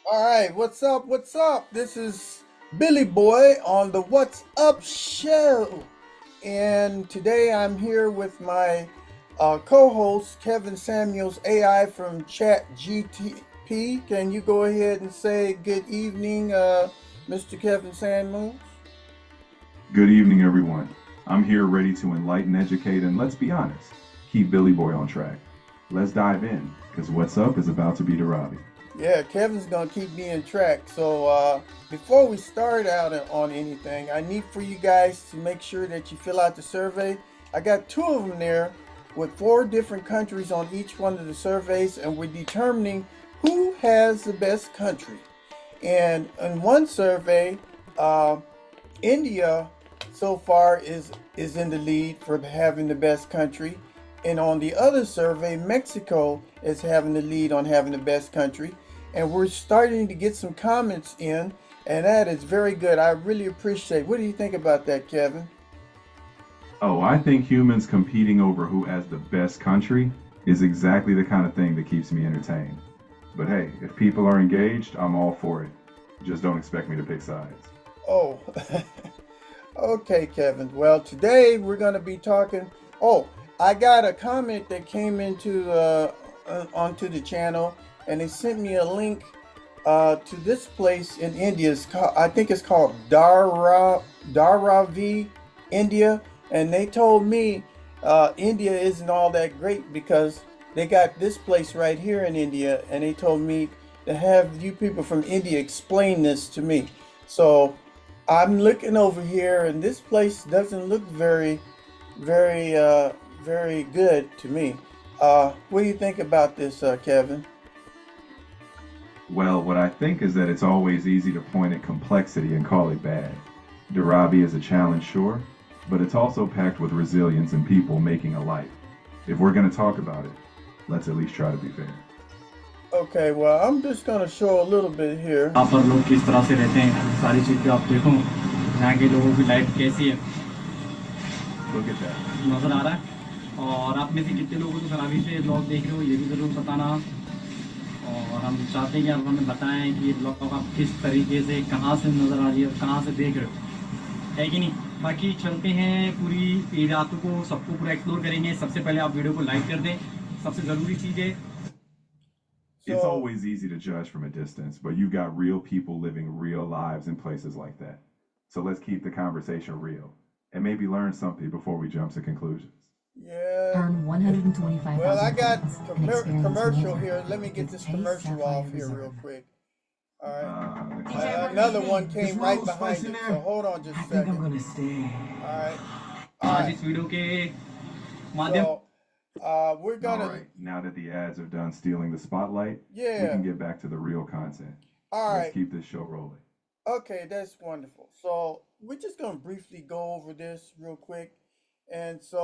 All right, what's up? What's up? This is Billy Boy on the What's Up show. And today I'm here with my co host, Kevin Samuels, AI from Chat GTP. Can you go ahead and say good evening, Mr. Kevin Samuels? Good evening, everyone. I'm here ready to enlighten, educate, and let's be honest, keep Billy Boy on track. Let's dive in, because what's up is about to be Dharavi. Yeah, Kevin's gonna keep me in track. So before we start out on anything, I need for you guys to make sure that you fill out the survey. I got two of them there with four different countries on each one of the surveys, and we're determining who has the best country. And in one survey, uh, India so far is in the lead for having the best country. And on the other survey, Mexico is having the lead on having the best country. And we're starting to get some comments in, and that is very good. I really appreciate. What do you think about that, Kevin? Oh, I think humans competing over who has the best country is exactly the kind of thing that keeps me entertained. But hey, if people are engaged, I'm all for it. Just don't expect me to pick sides. Oh, okay, Kevin. Well, today we're going to be talking. Oh, I got a comment that came into onto the channel, and they sent me a link to this place in India. It's called, I think it's called Dharavi, India, and they told me India isn't all that great because they got this place right here in India, and they told me to have you people from India explain this to me. So I'm looking over here, and this place doesn't look very, very good to me. What do you think about this, Kevin? Well, what I think is that it's always easy to point at complexity and call it bad. Dharavi is a challenge, sure, but it's also packed with resilience and people making a life. If we're going to talk about it, let's at least try to be fair. Okay, well, I'm just gonna show a little bit here. यहाँ पर लोग किस तरह से रहते हैं सारी चीज़ें आप देखो यहाँ के लोगों की लाइफ कैसी है Look at that. नज़र आ रहा है और आप में से कितने लोगों को धरावी से ब्लॉग देख रहे हो ये भी ज़रूर बताना और हम चाहते हैं कि आप हमें बताएं कि ये ब्लॉग आप किस तरीके से कहाँ से नज़र आ रही है और कहाँ से देख रहे हो है कि नहीं बाकी चलते हैं पूरी रात को सबको पूरा एक्सप्लोर करेंगे सबसे पहले आप वीडियो को लाइक कर दें सबसे ज़रूरी चीज़ है It's So, always easy to judge from a distance, but you got real people living real lives in places like that. So let's keep the conversation real and maybe learn something before we jump to conclusions. yeah. Earn Well, I 125,000 got points and experience commercial more here. Let me get with this Chase commercial Sapphire off here real Reserve. quick. All right. Uh, Another one came right behind it. So hold on just I a think I'm second. gonna stay All right. All आज right. इस video के माध्यम So, we're all gonna. right, now that the ads are done stealing the spotlight, we Yeah. can get back to the real content. All Let's right. keep this show rolling. Okay, that's wonderful. So we're just gonna briefly go over this real quick, and so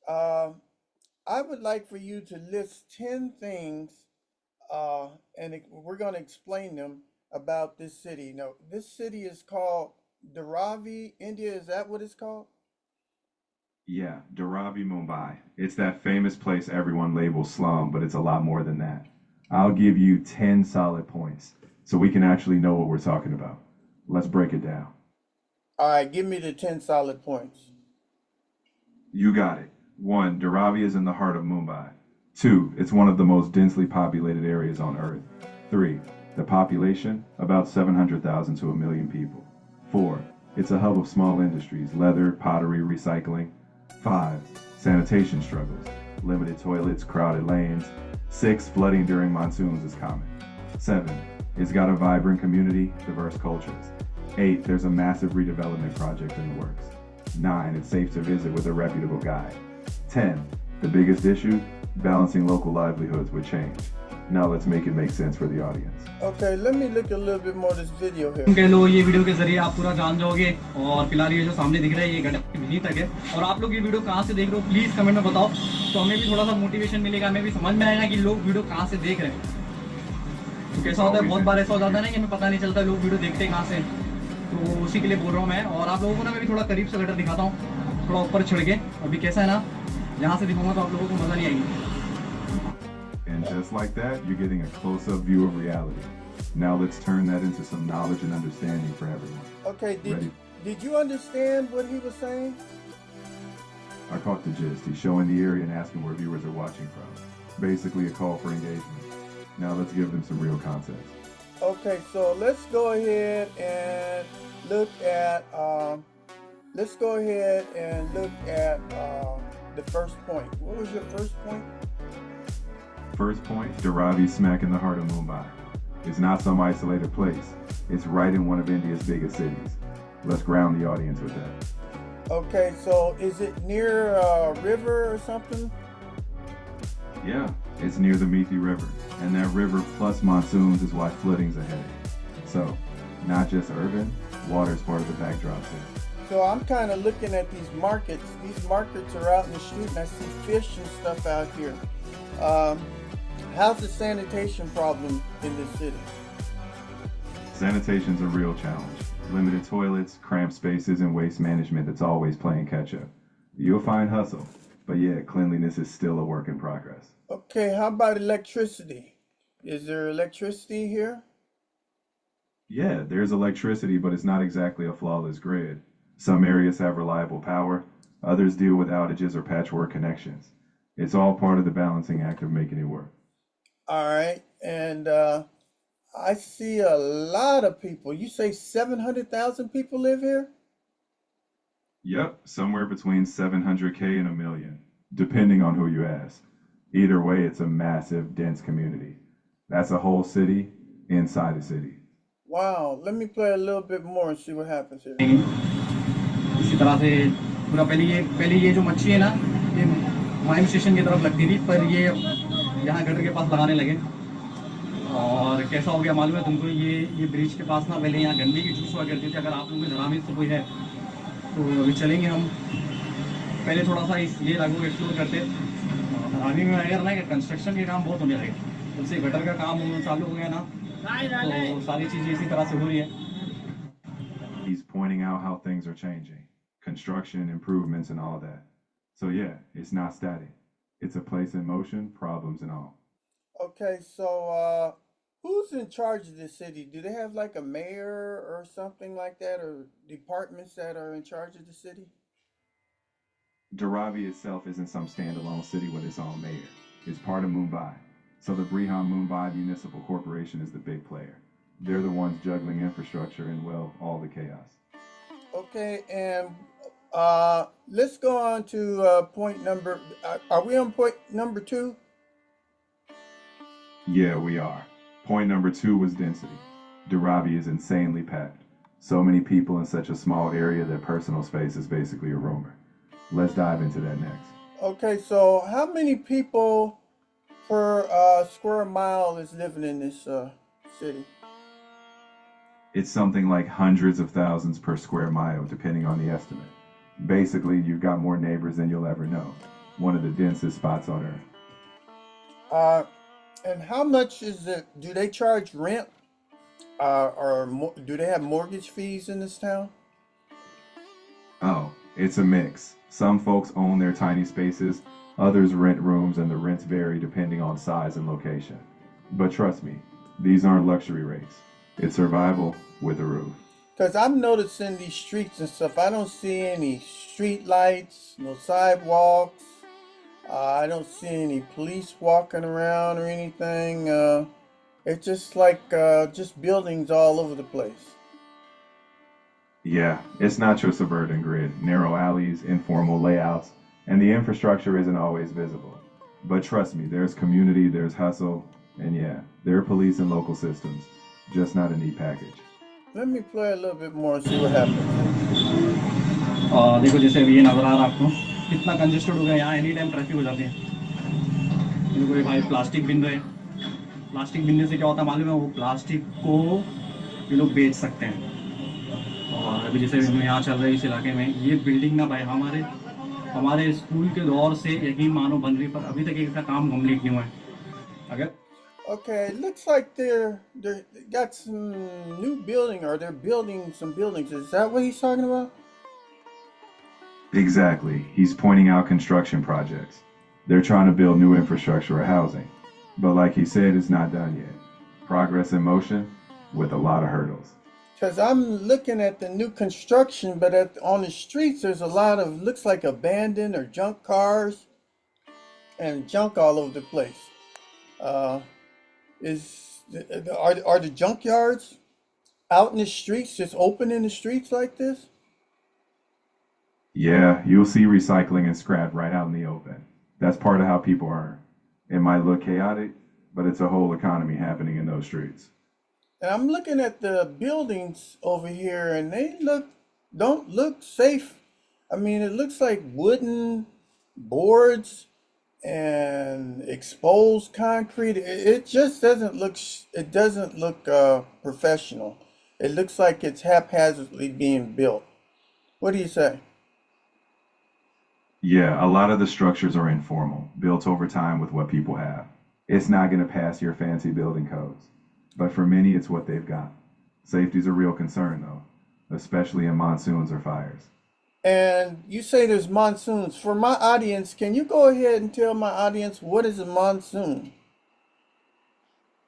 I would like for you to list 10 things, we're gonna explain them about this city. Now, this city is called Dharavi, India. Is that what it's called? Yeah, Dharavi, Mumbai. It's that famous place everyone labels slum, but it's a lot more than that. I'll give you 10 solid points so we can actually know what we're talking about. Let's break it down. All right, give me the 10 solid points. You got it. 1. Dharavi is in the heart of Mumbai. 2. It's one of the most densely populated areas on Earth. 3. The population, about 700,000 to a million people. 4. It's a hub of small industries, leather, pottery, recycling. 5. Sanitation struggles, limited toilets, crowded lanes. 6. Flooding during monsoons is common. 7. It's got a vibrant community, diverse cultures. 8. There's a massive redevelopment project in the works. 9. It's safe to visit with a reputable guide. 10. The biggest issue? Balancing local livelihoods with change. Now let's make sense for the audience. Okay, let me look a little bit more of this video here. कह लो ये video के जरिए आप पूरा जान जाओगे और फिलहाल ये जो सामने दिख रहा है ये गढ़ी तक है और आप लोग ये वीडियो कहाँ से देख रहे हो प्लीज़ कमेंट में बताओ तो हमें भी थोड़ा सा मोटिवेशन मिलेगा हमें भी समझ में आएगा कि लोग वीडियो कहाँ से देख रहे हैं तो कैसा होता है बहुत बार ऐसा हो जाता है ना कि हमें पता नहीं चलता लोग वीडियो देखते हैं कहाँ से तो उसी के लिए बोल रहा हूँ मैं और आप लोगों को ना मैं भी थोड़ा करीब से गटर दिखाता हूँ थोड़ा ऊपर छिड़ के अभी कैसा है ना यहाँ से दिखाऊंगा तो आप लोगों को मज़ा नहीं आएगी And just Just like that, you're getting a close-up view of reality. Now let's turn that into some knowledge and understanding for everyone. Okay, Ready? did you understand what he was saying? I caught the gist. He's showing the area and asking where viewers are watching from. Basically a call for engagement. Now let's give them some real context. Okay, so let's go ahead and look at the first point. What was your first point? First point, Dharavi smack in the heart of Mumbai. It's not some isolated place. It's right in one of India's biggest cities. Let's ground the audience with that. Okay, so is it near a river or something? Yeah, it's near the Methi River, and that river plus monsoons is why flooding's a headache. So, not just urban, water's part of the backdrop too. So I'm kind of looking at these markets. These markets are out in the street, and I see fish and stuff out here. How's the sanitation problem in this city? Sanitation's a real challenge. Limited toilets, cramped spaces, and waste management that's always playing catch up. You'll find hustle, but yeah, cleanliness is still a work in progress. Okay, how about electricity? Is there electricity here? Yeah, there's electricity, but it's not exactly a flawless grid. Some areas have reliable power, others deal with outages or patchwork connections. It's all part of the balancing act of making it work. All right, and I see a lot of people. You say 700,000 people live here? Yep, somewhere between 700K and a million, depending on who you ask. Either way, it's a massive, dense community. That's a whole city inside a city. Wow, let me play a little bit more and see what happens here. इसी तरह से पूरा पहले ये जो मच्छी है ना, ये माइम स्टेशन की तरफ लगती थी, पर ये यहाँ गटर के पास लगाने लगे। और कैसा हो गया मालूम है तुमको, ये ब्रिज के पास ना पहले यहाँ गंदगी की जूस हुआ करती थी। अगर आप लोगों में धरावी से कोई है तो अभी चलेंगे हम, पहले थोड़ा सा इस ये लागू एक्सप्लोर करते। धरावी में अगर ना कंस्ट्रक्शन के काम बहुत होने लगे, जब से गटर का काम चालू हो गया ना, तो सारी चीज़ें इसी तरह से हो रही है। He's pointing out how things are changing, construction, improvements, and all that. So yeah, it's not static. It's a place in motion, problems and all. Okay, so who's in charge of this city? Do they have like a mayor or something like that, or departments that are in charge of the city? Dharavi itself isn't some standalone city with its own mayor. It's part of Mumbai. So the Brihan Mumbai Municipal Corporation is the big player. They're the ones juggling infrastructure and, well, all the chaos. Okay, and let's go on to point number. Are we on point number 2? Yeah, we are. Point number 2 was density. Dharavi is insanely packed. So many people in such a small area that personal space is basically a rumor. Let's dive into that next. Okay, so how many people per square mile is living in this city? It's something like hundreds of thousands per square mile, depending on the estimate. Basically, you've got more neighbors than you'll ever know. One of the densest spots on Earth. And how much is it? Do they charge rent? Do they have mortgage fees in this town? Oh, it's a mix. Some folks own their tiny spaces, others rent rooms, and the rents vary depending on size and location. But trust me, these aren't luxury rates. It's survival with a roof. Because I'm noticing these streets and stuff, I don't see any street lights, no sidewalks. I don't see any police walking around or anything. It's just like just buildings all over the place. Yeah, it's not your suburban grid. Narrow alleys, informal layouts, and the infrastructure isn't always visible. But trust me, there's community, there's hustle, and yeah, there are police and local systems. Just not a neat package. Let me play a little bit more and see what happens. देखो जैसे अभी ये नजर आ रहा है आपको, कितना congested हो गया यहाँ, एनी टाइम ट्रैफिक हो जाती है। देखो ये भाई प्लास्टिक बिन रहे हैं। प्लास्टिक बिनने से क्या होता है मालूम है, वो प्लास्टिक को ये लोग बेच सकते हैं। और अभी जैसे यहाँ चल रहा है इस इलाके में, ये बिल्डिंग ना भाई हमारे स्कूल के दौर से यकीन मानो बन रही, पर अभी तक इसका काम कंप्लीट नहीं हुआ है। अगर Okay, it looks like they got some new building, or they're building some buildings. Is that what he's talking about? Exactly. He's pointing out construction projects. They're trying to build new infrastructure or housing. But like he said, it's not done yet. Progress in motion with a lot of hurdles. Because I'm looking at the new construction, but on the streets, there's a lot of, looks like abandoned or junk cars and junk all over the place. Uh, are the junkyards out in the streets, just open in the streets like this? Yeah, you'll see recycling and scrap right out in the open. That's part of how people earn. It might look chaotic, but it's a whole economy happening in those streets. And I'm looking at the buildings over here, and they don't look safe. I mean, it looks like wooden boards and exposed concrete. It just doesn't look. It doesn't look professional. It looks like it's haphazardly being built. What do you say? Yeah, a lot of the structures are informal, built over time with what people have. It's not going to pass your fancy building codes. But for many, it's what they've got. Safety's a real concern, though, especially in monsoons or fires. And you say there's monsoons. For my audience, can you go ahead and tell my audience what is a monsoon?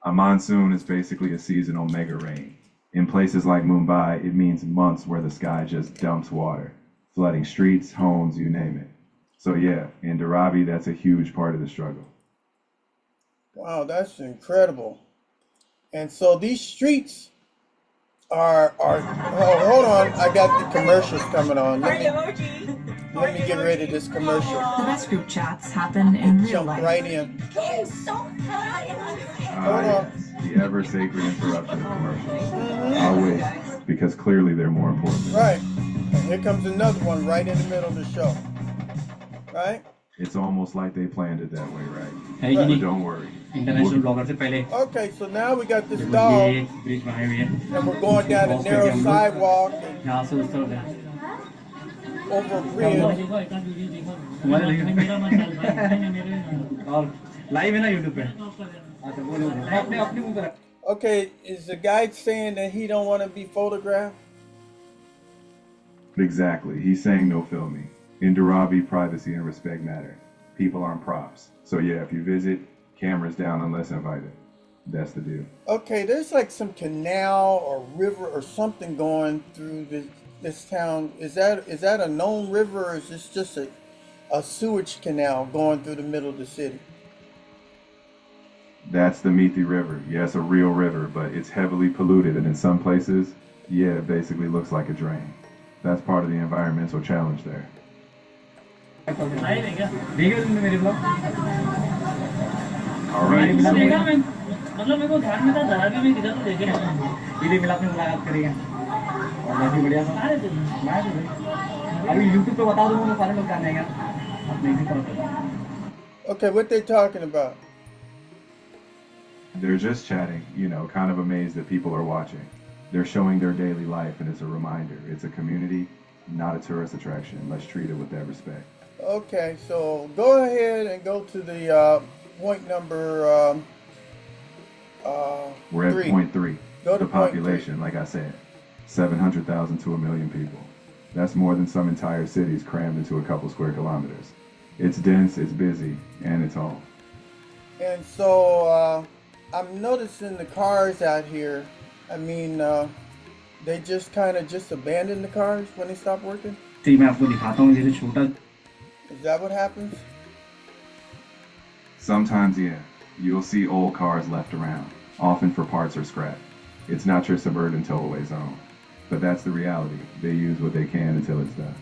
A monsoon is basically a seasonal mega rain. In places like Mumbai, it means months where the sky just dumps water, flooding streets, homes, you name it. So yeah, in Dharavi, that's a huge part of the struggle. Wow, that's incredible. And so these streets are oh, hold on, I got the commercials coming on. Let me get rid of this commercial. The best group chats happen in real Jump life. right in. Hold on. The ever sacred interruption of commercials. I'll wait, because clearly they're more important. Right. And here comes another one right in the middle of the show. Right? It's almost like they planned it that way, right? है कि But नहीं? don't worry. International blogger से पहले Okay, so now we got this ये dog, एक bridge बनाए हुए हैं and we're going down a narrow sidewalk and यहाँ से उस तरफ है over a bridge. तुम्हारे लगे और लाइव है ना यूट्यूब पे अच्छा बोलो अपने अपने मुंह पर Okay, is the guy saying that he don't want to be photographed? Exactly. He's saying no filming. In Dharavi, privacy and respect matter. People aren't props. So yeah, if you visit, cameras down unless invited. That's the deal. Okay, there's like some canal or river or something going through this town. Is that a known river, or is this just a sewage canal going through the middle of the city? That's the Mithi River. Yeah, it's a real river, but it's heavily polluted, and in some places, yeah, it basically looks like a drain. That's part of the environmental challenge there. देखिए तुमने मेरे blog All right. देखा मैं मतलब मेरे को ध्यान में था धरावी में किधर तो देखे इधर मिला अपने मुलाकात करेगा और बहुत बढ़िया था मैं तो अभी YouTube पे बता दूंगा सारे लोग जान जाएंगे अपने इसी तरफ Okay, what they talking about? They're just chatting, kind of amazed that people are watching. They're showing their daily life, and it's a reminder. It's a community, not a tourist attraction. Let's treat it with that respect. Okay, so go ahead and go to the point number We're at 3. point 3. Go to The point population, like I said, 700,000 to 1 million people. That's more than some entire cities crammed into a couple square kilometers. It's dense, it's busy, and it's home. And so I'm noticing the cars out here. I mean, they just kind of just abandon the cars when they stop working. तो मैं आपको दिखाता हूँ जैसे छोटा Is that what happens? Sometimes, yeah, you'll see old cars left around, often for parts or scrap. It's not your suburban tollway zone, but that's the reality. They use what they can until it's done.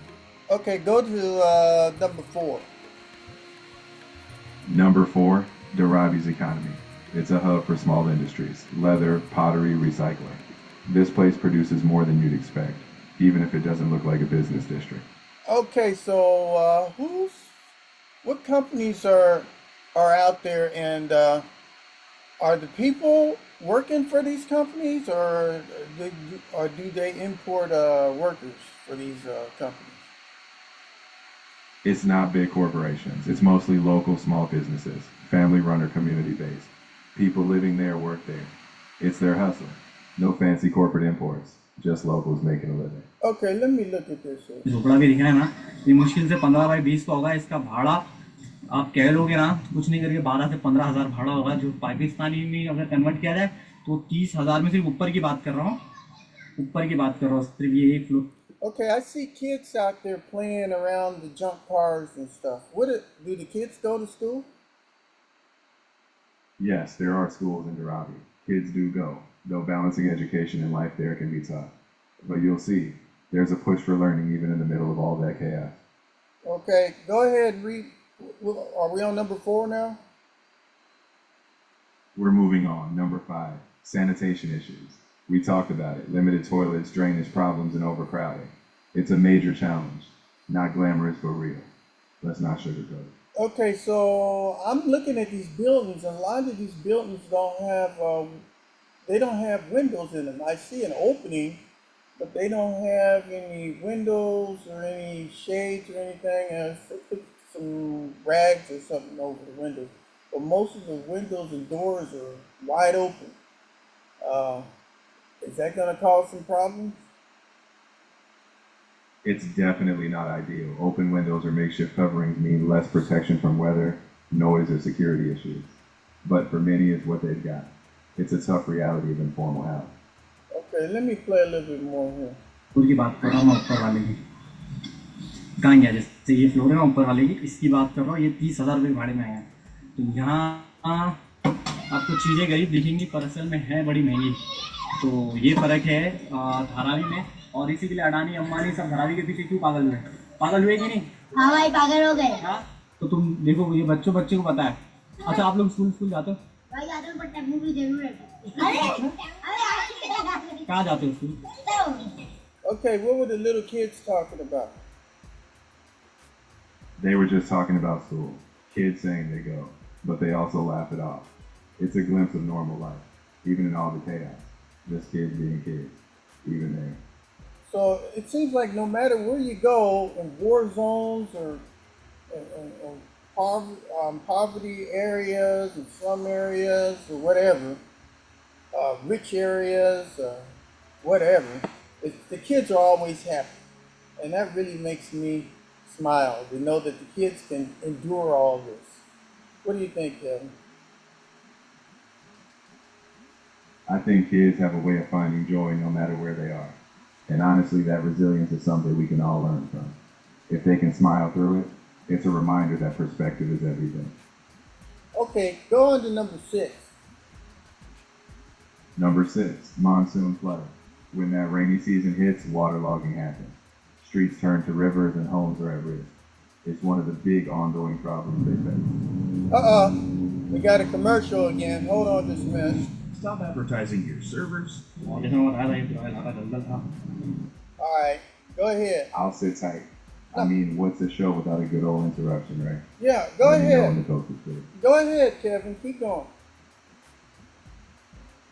Okay, go to number 4. Number 4, Dharavi's economy. It's a hub for small industries, leather, pottery, recycling. This place produces more than you'd expect, even if it doesn't look like a business district. Okay, so what companies are out there, and are the people working for these companies, or do they import workers for these companies? It's not big corporations. It's mostly local small businesses, family-run or community-based. People living there work there. It's their hustle. No fancy corporate imports. Just locals making a living. Okay, let me look at this. झोपड़ा भी दिख रहा है ना ये मुश्किल से 15 by 20 का होगा इसका भाड़ा आप कह लोगे ना कुछ नहीं करके 12 से 15 हज़ार भाड़ा होगा, जो पाकिस्तानी में अगर कन्वर्ट किया जाए तो 30 हज़ार में, सिर्फ ऊपर की बात कर रहा हूँ, ऊपर की बात कर रहा हूँ, सिर्फ ये एक floor. Okay, I see kids out there playing around the junk cars and stuff. Do the kids go to school? Yes, there are schools in Dharavi. Kids do go, though balancing education and life there can be tough. But you'll see, there's a push for learning even in the middle of all that chaos. Okay, go ahead and read. Are we on number 4 now? We're moving on. Number 5, sanitation issues. We talked about it. Limited toilets, drainage problems, and overcrowding. It's a major challenge. Not glamorous, but real. Let's not sugarcoat it. Okay, so I'm looking at these buildings, and a lot of these buildings they don't have windows in them. I see an opening, but they don't have any windows or any shades or anything. And they put some rags or something over the windows, but most of the windows and doors are wide open. Uh, is that going to cause some problems? It's definitely not ideal. Open windows or makeshift coverings mean less protection from weather, noise, or security issues. But for many, it's what they've got. It's a tough reality of informal housing. Okay, let me play a little bit more here. Floor की बात कर रहा हूँ मैं, ऊपर वाले की कहाँ गया, जैसे ये फ्लोर है ना ऊपर वाले की, इसकी बात कर रहा हूँ। ये 30 हज़ार रुपये भाड़े में आया है। तो यहाँ आपको चीज़ें गरीब दिखेंगी पर असल में है बड़ी महंगी। तो ये फ़र्क है धारावी में। और इसी के लिए अडानी अंबानी सब धारावी के पीछे क्यों पागल हुए? पागल हुए कि नहीं? हाँ भाई पागल हो गए। हाँ, तो तुम देखो, ये बच्चे को पता है। अच्छा, आप लोग स्कूल जाते हो? भाई जाते हो, पर टेम्पो की जरूरत है। अरे कहाँ जाते हो school? Okay, what were the little kids talking about? They were just talking about school. Kids saying they go, but they also laugh it off. It's a glimpse of normal life, even in all the chaos. Just kids being kids, even there. So it seems like no matter where you go, in war zones or in poverty areas, in slum areas, or whatever, rich areas, whatever, the kids are always happy. And that really makes me smile to know that the kids can endure all this. What do you think, Kevin? I think kids have a way of finding joy no matter where they are. And honestly, that resilience is something we can all learn from. If they can smile through it, it's a reminder that perspective is everything. Okay, go on to number 6. Number 6, monsoon flooding. When that rainy season hits, waterlogging happens. Streets turn to rivers and homes are at risk. It's one of the big ongoing problems they face. We got a commercial again. Hold on just a minute. Stop advertising your servers. और जैसे मैं बताया था, ये पूरा इलाका जंगल था। All right, go ahead. I'll sit tight. I mean, what's a show without a good old interruption, right? Yeah, go Let me know when ahead. the coast is clear. Go ahead, Kevin. Keep going.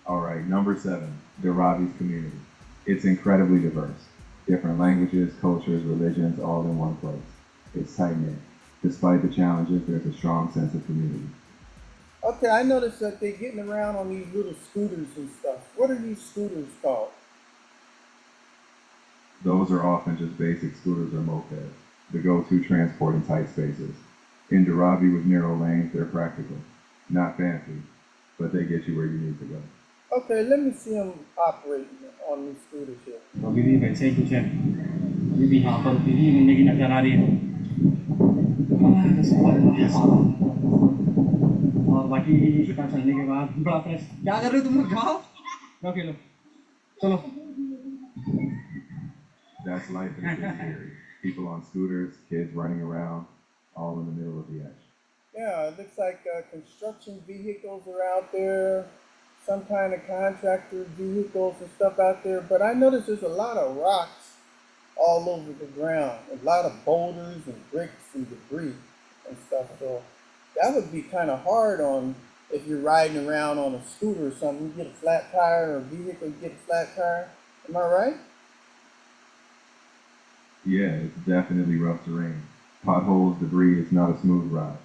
All right, number 7, Dharavi's community. It's incredibly diverse. Different languages, cultures, religions, all in one place. It's tight-knit. Despite the challenges, there's a strong sense of community. Okay, I noticed that they're getting around on these little scooters and stuff. What are these scooters called? Those are often just basic scooters or mopeds, the go-to transport in tight spaces. In Dharavi with narrow lanes, they're practical. Not fancy, but they get you where you need to go. Okay, let me see them operating on these scooters here. तो अभी भी वैसे ही कुछ है, अभी भी यहाँ पर बिजली मिलने की नजर आ रही है। और बाकी शिकार चलने के बाद बड़ा फ्रेश। क्या कर रहे हो तुम लोग? जाओ खेलो, चलो। That's life in a big area. People on scooters, kids running around, all in the middle of the action. Yeah, it looks like construction vehicles are out there, some kind of contractor vehicles and stuff out there. But I noticed there's a lot of rocks all over the ground, a lot of boulders and bricks and debris and stuff. So that would be kind of hard on if you're riding around on a scooter or something. You get a flat tire, or a vehicle, you get a flat tire. Am I right? Yeah, it's definitely rough terrain. Potholes, debris, it's not a smooth ride.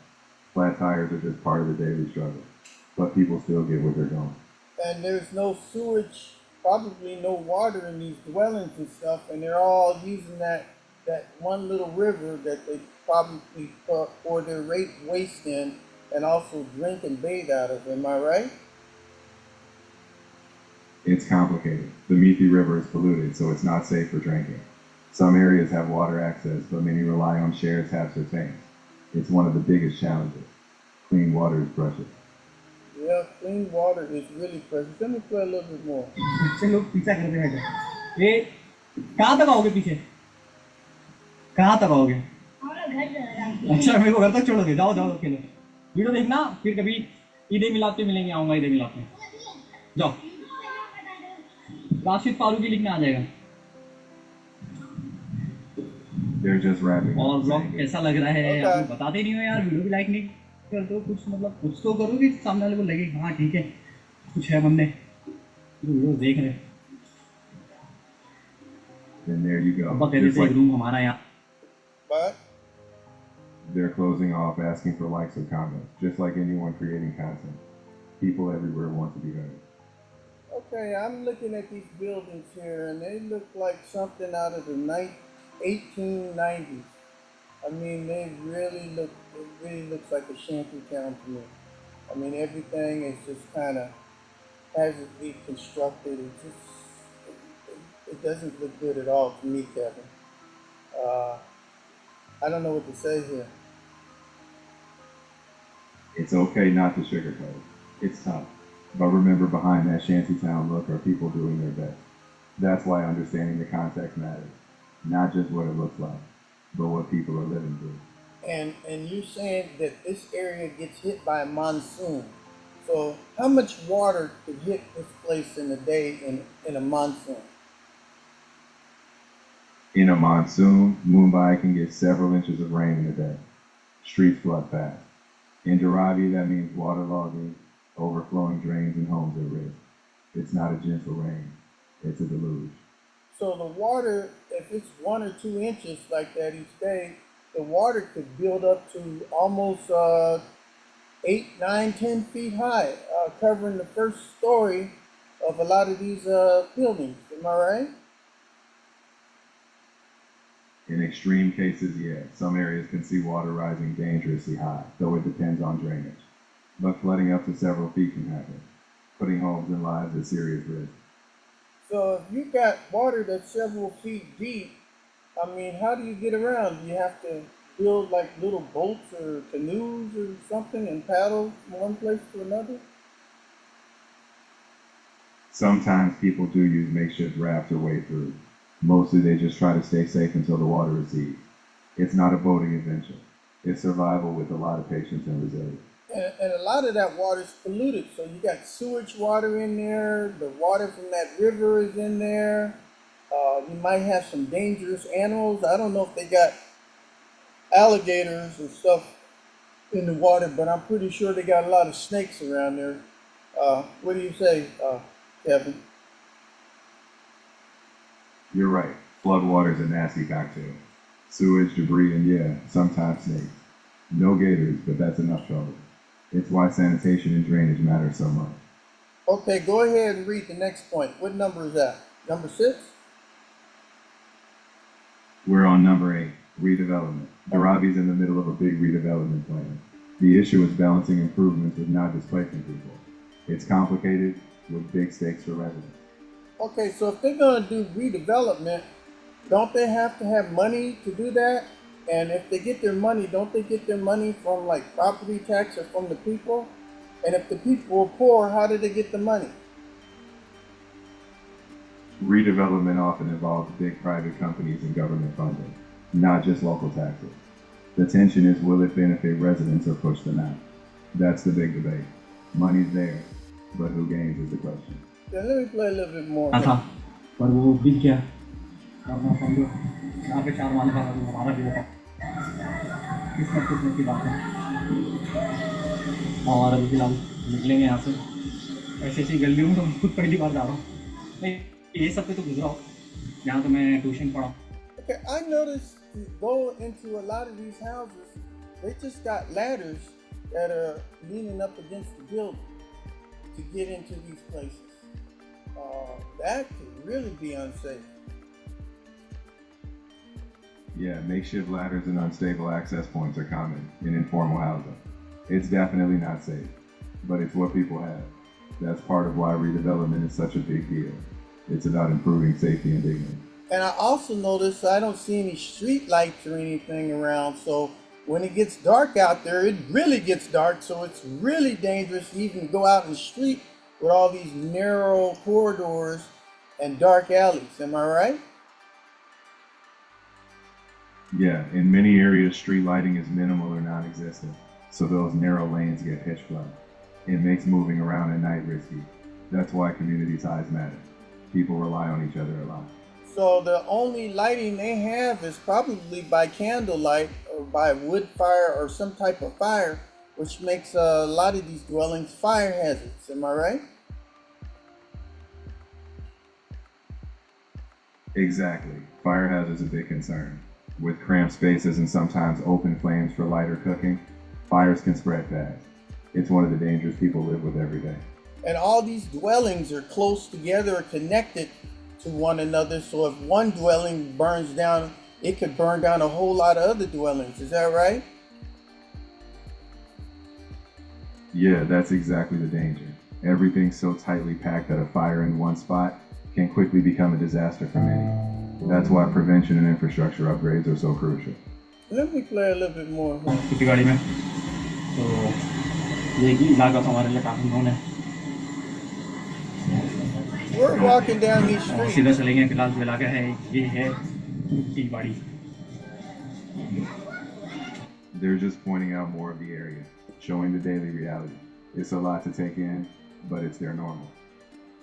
Flat tires are just part of the daily struggle. But people still get where they're going. And there's no sewage, probably no water in these dwellings and stuff, and they're all using that one little river that they probably pour their waste in and also drink and bathe out of. Am I right? It's complicated. The Mithi River is polluted, so it's not safe for drinking. Some areas have water access, but many rely on shared taps or tanks. It's one of the biggest challenges. Clean water is precious. Yeah, clean water is really precious. Let me play a little bit more. बच्चे लोग पीछा करते हैं ये कहाँ तक आओगे पीछे कहाँ तक आओगे हमारा घर जा अच्छा मेरे को घर तक छोड़ोगे जाओ जाओ अकेले वीडियो देखना फिर कभी ईदे मिलाते मिलेंगे आऊंगा ईदे मिलाते जाओ राशिद फारूकी लिखने आ जाएगा They're just rapping. और ब्लॉग कैसा लग रहा है Okay. आप लोग बताते नहीं हो यार वीडियो भी लाइक नहीं करते हो कुछ मतलब कुछ तो करो कि सामने वाले को लगे हाँ ठीक है कुछ है बंदे जो वीडियो देख रहे हैं Then there you go. अब्बा कहते Just थे like रूम हमारा यहाँ But they're closing off asking for likes or comments, just like anyone creating content. People everywhere want to be heard. okay, I'm looking at these buildings here, and they look like something out of the 1890s. I mean, they really look. It really looks like a shanty town to me. I mean, everything is just kind of hasn't been constructed. It doesn't look good at all to me, Kevin. I don't know what to say here. It's okay not to sugarcoat it. It's tough. But remember, behind that shantytown look are people doing their best. That's why understanding the context matters. Not just what it looks like, but what people are living through. And you're saying that this area gets hit by a monsoon. So how much water could hit this place in a day in a monsoon? In a monsoon, Mumbai can get several inches of rain in a day. Streets flood fast. In Dharavi, that means waterlogging, overflowing drains, and homes at risk. It's not a gentle rain. It's a deluge. So the water, if it's 1 or 2 inches like that each day, the water could build up to almost 8, 9, 10 feet high, covering the first story of a lot of these buildings. Am I right? In extreme cases, yes, some areas can see water rising dangerously high, though it depends on drainage. But flooding up to several feet can happen, putting homes and lives at serious risk. So if you got water that's several feet deep, I mean, how do you get around? Do you have to build like little boats or canoes or something and paddle from one place to another? Sometimes people do use makeshift rafts or wade through. Mostly they just try to stay safe until the water recedes. It's not a boating adventure. It's survival with a lot of patience and resilience. And a lot of that water is polluted. So you got sewage water in there. The water from that river is in there. You might have some dangerous animals. I don't know if they got alligators or stuff in the water, but I'm pretty sure they got a lot of snakes around there. What do you say, Kevin? You're right. Floodwater's a nasty cocktail. Sewage, debris, and yeah, sometimes snakes. No gators, but that's enough trouble. It's why sanitation and drainage matter so much. Okay, go ahead and read the next point. What number is that? Number 6? We're on number 8, redevelopment. Dharavi's in the middle of a big redevelopment plan. The issue is balancing improvements with not displacing people. It's complicated with big stakes for residents. Okay, so if they're going to do redevelopment, don't they have to have money to do that? And if they get their money, don't they get their money from like property tax or from the people? And if the people are poor, how do they get the money? Redevelopment often involves big private companies and government funding, not just local taxes. The tension is, will it benefit residents or push them out? That's the big debate. Money's there, but who gains is the question. Then let me play a little bit more. था पर वो बिक गया करना समझो यहाँ पे 4 माले का हमारा भी होता किस्मत की बात है हमारा भी फिलहाल निकलेंगे यहाँ से ऐसी ऐसी गलियों में तो खुद पहली बार जा रहा हूँ नहीं ये सब पे तो गुजरा हो यहाँ तो मैं ट्यूशन पढ़ा. Okay, I noticed to go into a lot of these houses, they just got ladders that are leaning up against the building to get into these places. That could really be unsafe. Yeah, makeshift ladders and unstable access points are common in informal housing. It's definitely not safe, but it's what people have. That's part of why redevelopment is such a big deal. It's about improving safety and dignity. And I also notice I don't see any street lights or anything around. So when it gets dark out there, it really gets dark. So it's really dangerous to even go out in the street with all these narrow corridors and dark alleys. Am I right? Yeah, in many areas, street lighting is minimal or non-existent, so those narrow lanes get pitch black. It makes moving around at night risky. That's why community ties matter. People rely on each other a lot. So the only lighting they have is probably by candlelight or by wood fire or some type of fire, which makes a lot of these dwellings fire hazards. Am I right? Exactly. Fire hazards a big concern. With cramped spaces and sometimes open flames for lighter cooking, fires can spread fast. It's one of the dangers people live with every day. And all these dwellings are close together or connected to one another. So if one dwelling burns down, it could burn down a whole lot of other dwellings. Is that right? Yeah, that's exactly the danger. Everything's so tightly packed that a fire in one spot can quickly become a disaster for many. That's why prevention and infrastructure upgrades are so crucial. Let me play a little bit more. किसी गाड़ी में तो ये इलाका तो हमारे लिए काफ़ी नोन है We're walking down these और streets. सीधा चलेंगे फिलहाल जो इलाका है ये है टी बाड़ी They're just pointing out more of the area, showing the daily reality. It's a lot to take in, but it's their normal.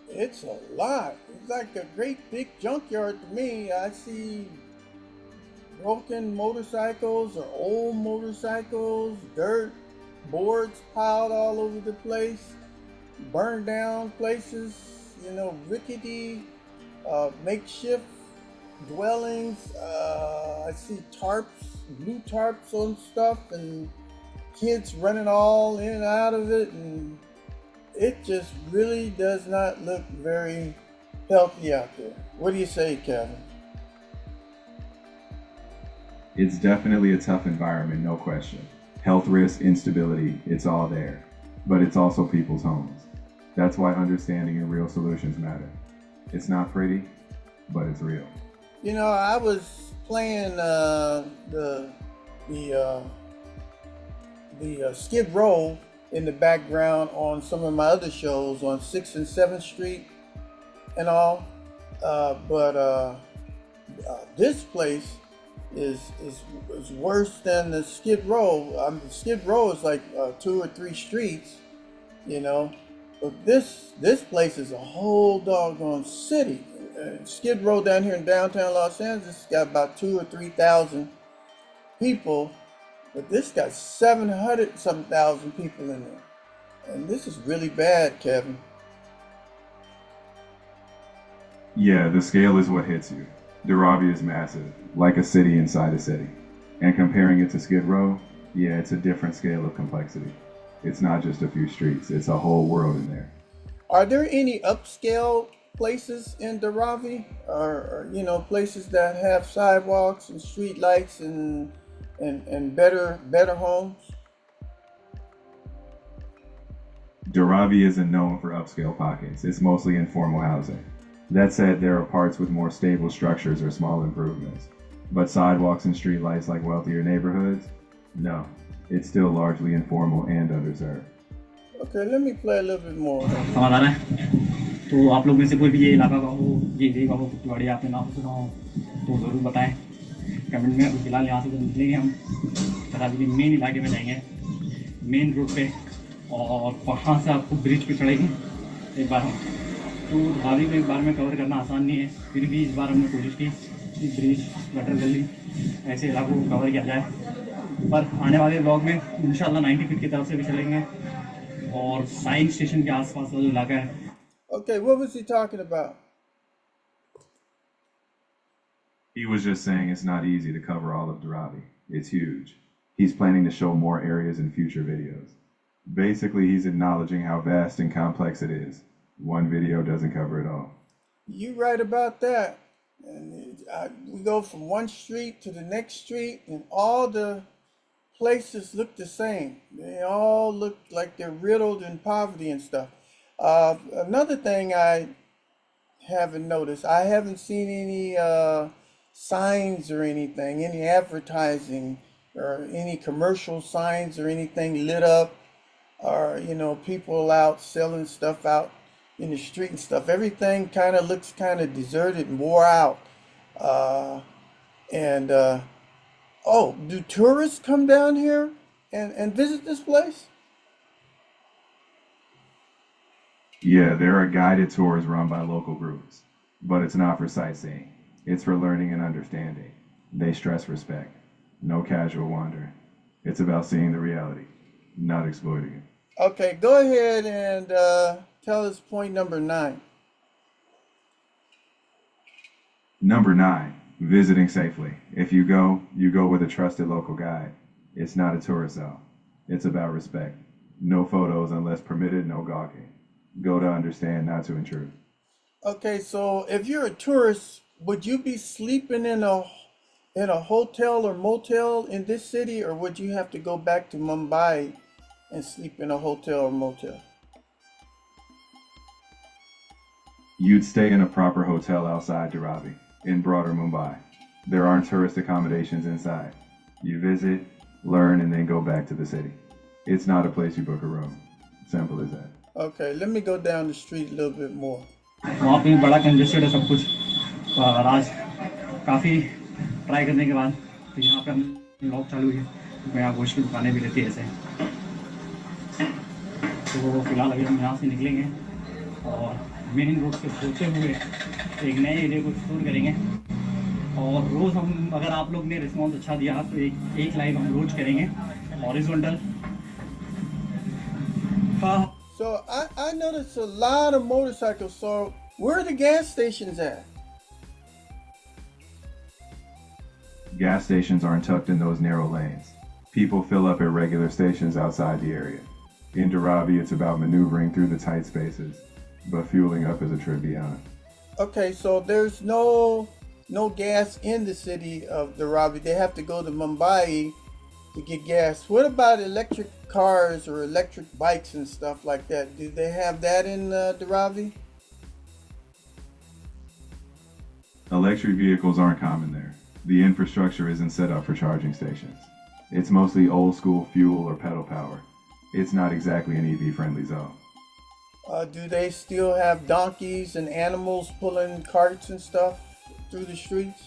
It's a lot. It's like a great big junkyard to me. I see broken motorcycles or old motorcycles, dirt, boards piled all over the place, burned down places, rickety, makeshift dwellings. I see tarps, blue tarps on stuff, and kids running all in and out of it, and it just really does not look very healthy out there. What do you say, Kevin? It's definitely a tough environment, no question. Health risk, instability, it's all there. But it's also people's homes. That's why understanding and real solutions matter. It's not pretty, but it's real. I was playing the Skid Row in the background on some of my other shows on 6th and 7th Street and all. But this place is worse than the Skid Row. Skid Row is like 2 or 3 streets, But this place is a whole doggone city. Skid Row down here in downtown Los Angeles got about 2,000 or 3,000 people. But this got 700 some thousand people in there. And this is really bad, Kevin. Yeah, the scale is what hits you. Dharavi is massive, like a city inside a city. And comparing it to Skid Row, yeah, it's a different scale of complexity. It's not just a few streets, it's a whole world in there. Are there any upscale places in Dharavi? Or places that have sidewalks and street lights and better homes? Dharavi isn't known for upscale pockets. It's mostly informal housing. That said, there are parts with more stable structures or small improvements. But sidewalks and streetlights like wealthier neighborhoods? No. It's still largely informal and underserved. Okay, let me play a little bit more. समझ आ रहा है तो आप लोग में से कोई भी ये इलाका का हो ये एरिया का हो कुपवाड़ी आपने नाम सुना हो तो ज़रूर बताएं कमेंट में। अभी फिलहाल यहाँ से तो निकलेंगे हम धरावी के मेन इलाके में जाएंगे मेन रोड पे और वहाँ से आपको ब्रिज पे चढ़ेंगे एक बार हम तो धरावी को एक बार में कवर करना आसान नहीं है फिर भी इस बार हमने कोशिश की कि ब्रिज गटर गली ऐसे इलाकों को कवर किया जाए। पर आने वाले ब्लॉग में इंशाल्लाह 90 फीट की तरफ से भी चलेंगे और साइंस स्टेशन के आसपास का जो इलाका है। Okay, what was he talking about? He was just saying it's not easy to cover all of Dharavi. It's huge. He's planning to show more areas in future videos. Basically, he's acknowledging how vast and complex it is. One video doesn't cover it all. You right about that. And we go from one street to the next street, and all the places look the same. They all look like they're riddled in poverty and stuff. Another thing I haven't noticed, I haven't seen any signs or anything, any advertising or any commercial signs or anything lit up, or people out selling stuff out in the street and stuff. Everything kind of looks kind of deserted and wore out. And oh, do tourists come down here and visit this place? Yeah, there are guided tours run by local groups, but it's not for sightseeing. It's for learning and understanding. They stress respect, no casual wandering. It's about seeing the reality, not exploiting it. Okay, go ahead and tell us point number 9. Number 9, visiting safely. If you go with a trusted local guide. It's not a tourist zone. It's about respect. No photos unless permitted, no gawking. Go to understand, not to intrude. Okay, so if you're a tourist, would you be sleeping in a hotel or motel in this city, or would you have to go back to Mumbai and sleep in a hotel or motel? You'd stay in a proper hotel outside Dharavi, in broader Mumbai. There aren't tourist accommodations inside. You visit, learn, and then go back to the city. It's not a place you book a room. Simple as that. Okay, let me go down the street a little bit more. वहाँ पे बड़ा congested है सब कुछ। और आज काफ़ी try करने के बाद तो यहाँ पे हम ब्लॉग चालू है, तो यहाँ गोश्त की दुकानें भी रहती है ऐसे। तो फिलहाल अभी हम यहाँ से निकलेंगे और मेन रोड से होते हुए एक नए एरिया को एक्सप्लोर करेंगे। और रोज़ हम, अगर आप लोग ने रिस्पॉन्स अच्छा दिया तो एक लाइव हम रोज करेंगे horizontal. So I noticed a lot of motorcycles. So where are the gas stations at? Gas stations aren't tucked in those narrow lanes. People fill up at regular stations outside the area. In Dharavi, it's about maneuvering through the tight spaces, but fueling up is a trip beyond. Okay, so there's no gas in the city of Dharavi. They have to go to Mumbai to get gas. What about electric cars or electric bikes and stuff like that? Do they have that in Dharavi? Electric vehicles aren't common there. The infrastructure isn't set up for charging stations. It's mostly old school fuel or pedal power. It's not exactly an EV friendly zone. Do they still have donkeys and animals pulling carts and stuff through the streets?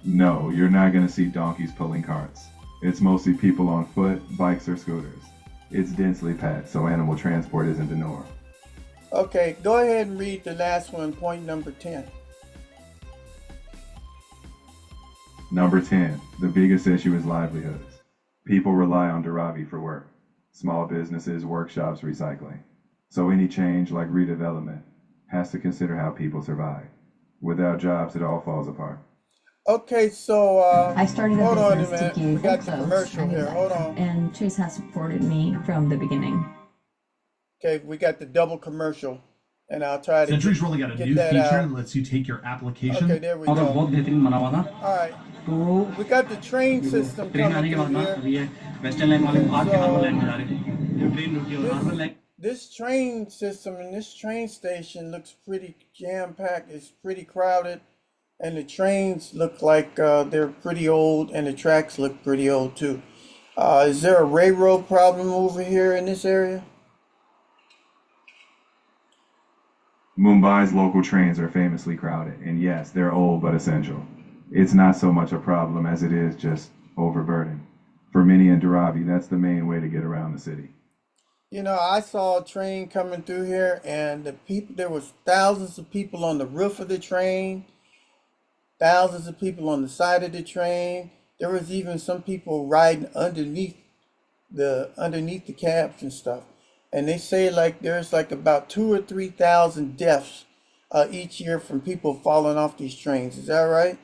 No, you're not going to see donkeys pulling carts. It's mostly people on foot, bikes, or scooters. It's densely packed, so animal transport isn't the norm. Okay, go ahead and read the last one, point number 10. Number 10, the biggest issue is livelihoods. People rely on Dharavi for work. Small businesses, workshops, recycling. So any change, like redevelopment, has to consider how people survive. Without jobs, it all falls apart. Okay, so I started hold a on a business to minute. keep We got it the close. commercial I knew here. that. Hold on. And Chase has supported me from the beginning. Okay, we got the double commercial, and I'll try to Century's rolling out a get new that feature out. that lets you take your application. Okay, there we और go. बहुत बेहतरीन बना हुआ था। All right, तो we got the train system train आने coming के बाद through ना here. अभी ये वेस्टर्न लाइन वाले आके हार्बर लाइन में जा रहे थे। जो ट्रेन रुकी है harbour line. This train system and this train station looks pretty jam-packed. It's pretty crowded, and the trains look like they're pretty old, and the tracks look pretty old too. Is there a railroad problem over here in this area? Mumbai's local trains are famously crowded, and yes, they're old but essential. It's not so much a problem as it is just overburdened. For many in Dharavi, that's the main way to get around the city. You know, I saw a train coming through here, and there was thousands of people on the roof of the train, thousands of people on the side of the train. There was even some people riding underneath the cabs and stuff. And they say like there's like about 2,000 or 3,000 deaths each year from people falling off these trains. Is that right?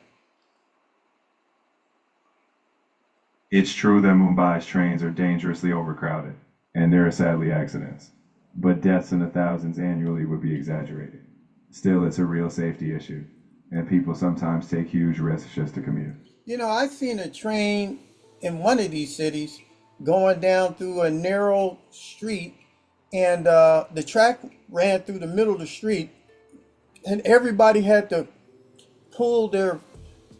It's true that Mumbai's trains are dangerously overcrowded, and there are sadly accidents. But deaths in the thousands annually would be exaggerated. Still, it's a real safety issue, and people sometimes take huge risks just to commute. You know, I seen a train in one of these cities going down through a narrow street, and the track ran through the middle of the street, and everybody had to pull their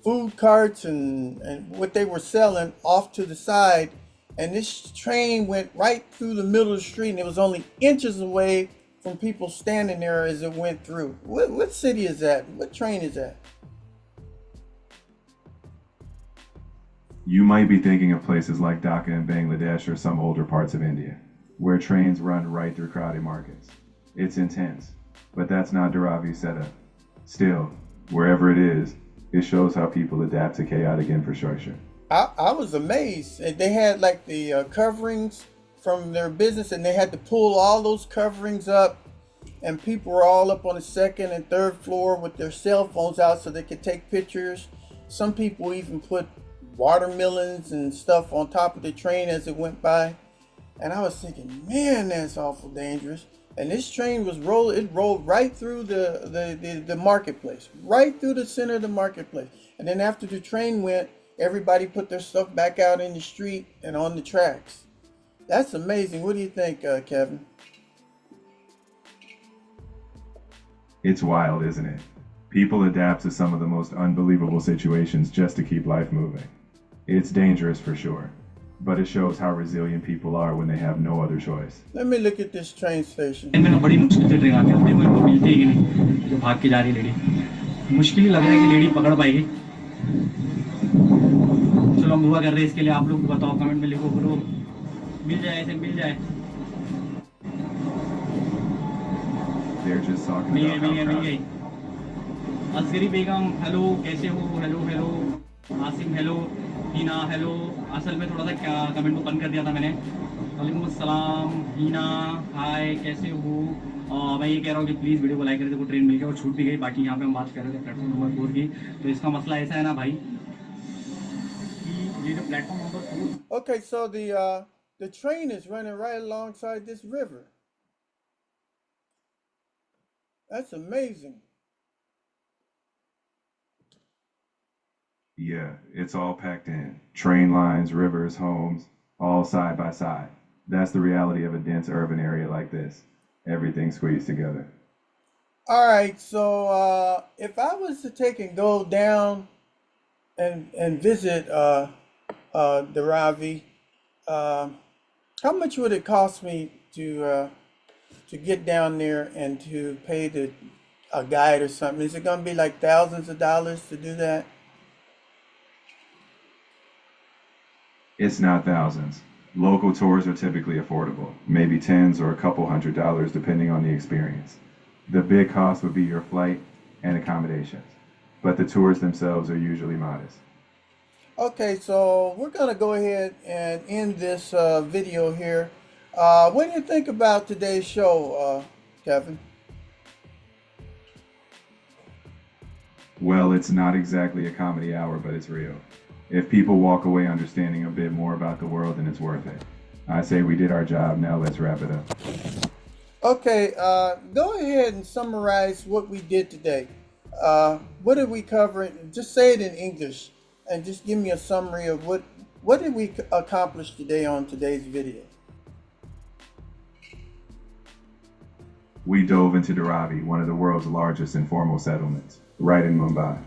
food carts and what they were selling off to the side. And this train went right through the middle of the street, and it was only inches away from people standing there as it went through. What city is that? What train is that? You might be thinking of places like Dhaka in Bangladesh or some older parts of India, where trains run right through crowded markets. It's intense, but that's not Dharavi's setup. Still, wherever it is, it shows how people adapt to chaotic infrastructure. I was amazed. They had like the coverings from their business, and they had to pull all those coverings up, and people were all up on the second and third floor with their cell phones out so they could take pictures. Some people even put watermelons and stuff on top of the train as it went by. And I was thinking, man, that's awful dangerous. And this train was it rolled right through the marketplace, right through the center of the marketplace. And then after the train went, everybody put their stuff back out in the street and on the tracks. That's amazing. What do you think, Kevin? It's wild, isn't it? People adapt to some of the most unbelievable situations just to keep life moving. It's dangerous for sure, but it shows how resilient people are when they have no other choice. Let me look at this train station. मैंने बड़ी मुश्किल से train आती है, देखो इनको मिलती ही नहीं, जो भाग के जा रही लेडी। मुश्किल ही लग रहा है कि लेडी पकड़ पाएगी। चलो हम दुआ कर रहे हैं इसके लिए, आप लोग बताओ, कमेंट में लिखो, करो, मिल जाए, ऐसे मिल जाए। They're just talking about how mill crowded. गई। असगरी बेगम, हेलो, कैसे हो? Hello hello. Asim, hello. Heena, hello. असल में थोड़ा सा कमेंट को बंद कर दिया था मैंने। वालेकुम अस्सलाम, हीना, हाय, कैसे हो? मैं ये कह रहा हूँ कि प्लीज़ वीडियो को लाइक करें, देखो ट्रेन मिल गई और छूट भी गई। बाकी यहाँ पे हम बात कर रहे थे प्लेटफॉर्म नंबर 4 की, तो इसका मसला ऐसा है ना भाई कि ये जो platform number 4। Okay, so the train is running right alongside this river. That's amazing. Yeah, it's all packed in. Train lines, rivers, homes, all side by side. That's the reality of a dense urban area like this. Everything squeezed together. All right, so if I was to take and go down and visit Dharavi, how much would it cost me to get down there and to pay a guide or something? Is it going to be like thousands of dollars to do that? It's not thousands. Local tours are typically affordable, maybe tens or a couple $100 depending on the experience. The big cost would be your flight and accommodations, but the tours themselves are usually modest. Okay, so we're going to go ahead and end this video here. What do you think about today's show, Kevin? Well, it's not exactly a comedy hour, but it's real. If people walk away understanding a bit more about the world, then it's worth it. I say we did our job, now let's wrap it up. Okay, go ahead and summarize what we did today. What did we cover? Just say it in English and just give me a summary of what did we accomplish today on today's video. We dove into Dharavi, one of the world's largest informal settlements, right in Mumbai.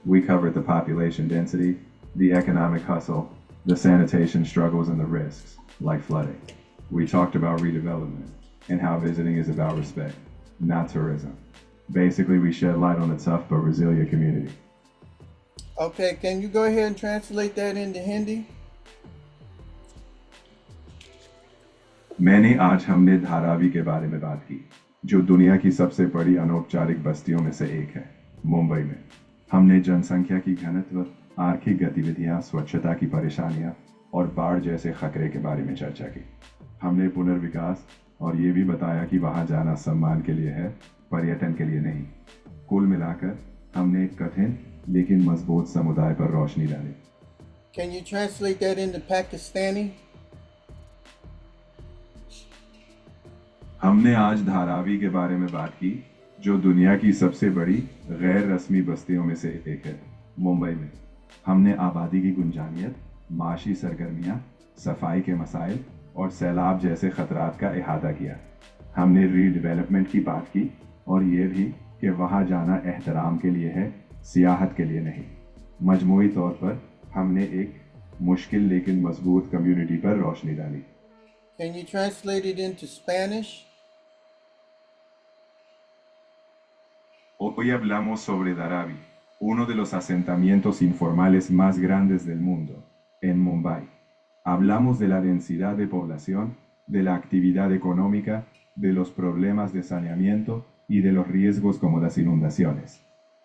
We covered the population density, the economic hustle, the sanitation struggles, and the risks, like flooding. We talked about redevelopment and how visiting is about respect, not tourism. Basically, we shed light on a tough but resilient community. Okay, can you go ahead and translate that into Hindi? मैंने आज हमने धारावी के बारे में बात की, जो दुनिया की सबसे बड़ी अनौपचारिक बस्तियों में से एक है, मुंबई में। हमने जनसंख्या की घनत्व, आर्थिक गतिविधियां, स्वच्छता की परेशानियां और बाढ़ जैसे खतरे के बारे में चर्चा की। हमने पुनर्विकास और ये भी बताया कि वहां जाना सम्मान के लिए है, पर्यटन के लिए नहीं। कुल मिलाकर हमने एक कठिन लेकिन मजबूत समुदाय पर रोशनी डाली। Can you translate that into Pakistani? हमने आज धारावी के बारे में बात की, जो दुनिया की सबसे बड़ी गैर रस्मी बस्तियों में से एक है। मुंबई में हमने आबादी की गुंजानियत, माशी सरगर्मियां, सफाई के मसाइल और सैलाब जैसे खतरात का इहाता किया। हमने रीडेवलपमेंट की बात की और ये भी कि वहाँ जाना एहतराम के लिए है, सियाहत के लिए नहीं। मजमूई तौर पर हमने एक मुश्किल लेकिन मजबूत कम्युनिटी पर रोशनी डाली। Can you translate it into Spanish? Hoy hablamos sobre Dharavi, uno de los asentamientos informales más grandes del mundo, en Mumbai. Hablamos de la densidad de población, de la actividad económica, de los problemas de saneamiento y de los riesgos como las inundaciones.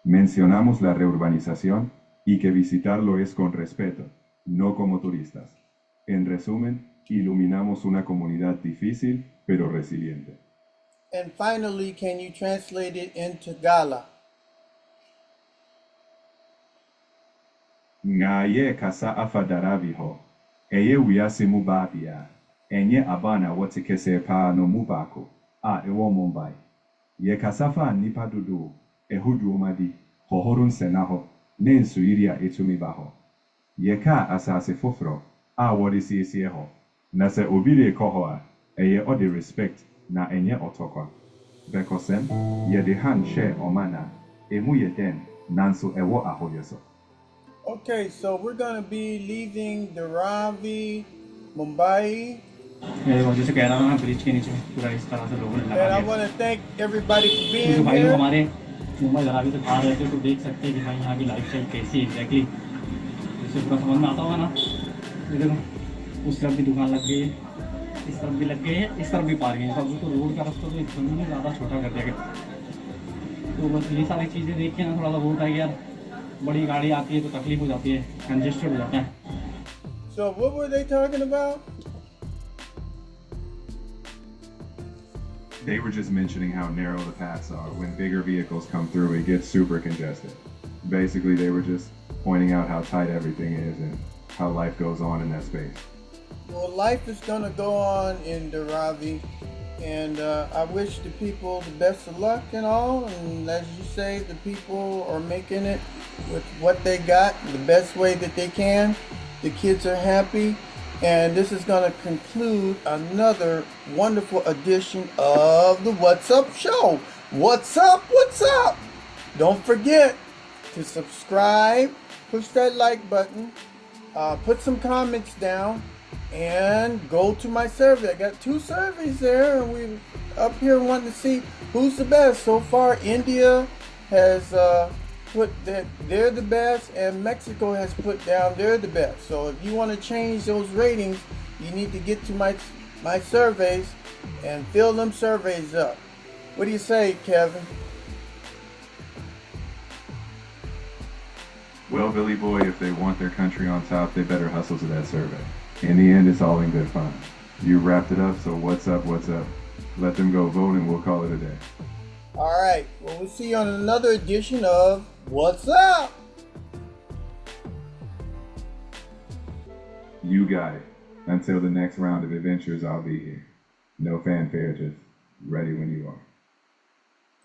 Mencionamos la reurbanización y que visitarlo es con respeto, no como turistas. En resumen, iluminamos una comunidad difícil pero resiliente. And finally, can you translate it into Gala? Ngaye kasa afa Dharavi ho, eye wiyasi mubabia, enye abana watikese pa no mubako, a ewo Mumbai. Ye kasafa nipa dudu, ehudu umadi, hohorun senaho, nensu iria etumibaho. Ye ka asase fufro, a wadisi esieho, nase obire kohoa, eye odi respect na enye otokwa. Bekosem, ye de han she omana, emu ye den, nansu ewo ahoyeso. Okay, so we're going to be leaving Dharavi, Mumbai. मेरे को जैसे कह रहा था ना, bridge के नीचे पूरा इस तरह से लोगों ने And लगा I दिया। want to thank everybody for तो being भाई लोग here. हमारे मुंबई धरावी से बाहर रहते तो देख सकते हैं कि भाई यहाँ की लाइफस्टाइल कैसी है एग्जैक्टली, जिससे पूरा समझ में आता होगा ना। ये देखो उस तरफ भी दुकान लग गई है, इस तरफ भी लग गई है, इस तरफ भी पार्किंग है। तो रोड का रास्ता तो इतना ज़्यादा छोटा कर दिया गया। तो बस ये सारी चीज़ें देख के ना थोड़ा सा वो होता है कि यार बड़ी गाड़ी आती है तो तकलीफ हो जाती है, कंजेस्टेड हो जाता है। So what were they talking about? They were just mentioning how narrow the paths are. When bigger vehicles come through, it gets super congested. Basically, they were just pointing out how tight everything is and how life goes on in that space. Well, life is going to go on in Dharavi, and I wish the people the best of luck and all. And as you say, the people are making it with what they got the best way that they can. The kids are happy, and this is going to conclude another wonderful edition of the What's Up Show. What's up? What's up? Don't forget to subscribe, push that like button, put some comments down, and go to my survey. I got 2 surveys there, and we up here wanting to see who's the best. So far, India has put that they're the best, and Mexico has put down they're the best. So if you want to change those ratings, you need to get to my surveys and fill them surveys up. What do you say, Kevin? Well, Billy Boy, if they want their country on top, they better hustle to that survey. In the end, it's all in good fun. You wrapped it up, so what's up, what's up? Let them go vote and we'll call it a day. All right. Well, we'll see you on another edition of What's Up? You got it. Until the next round of adventures, I'll be here. No fanfare, just ready when you are.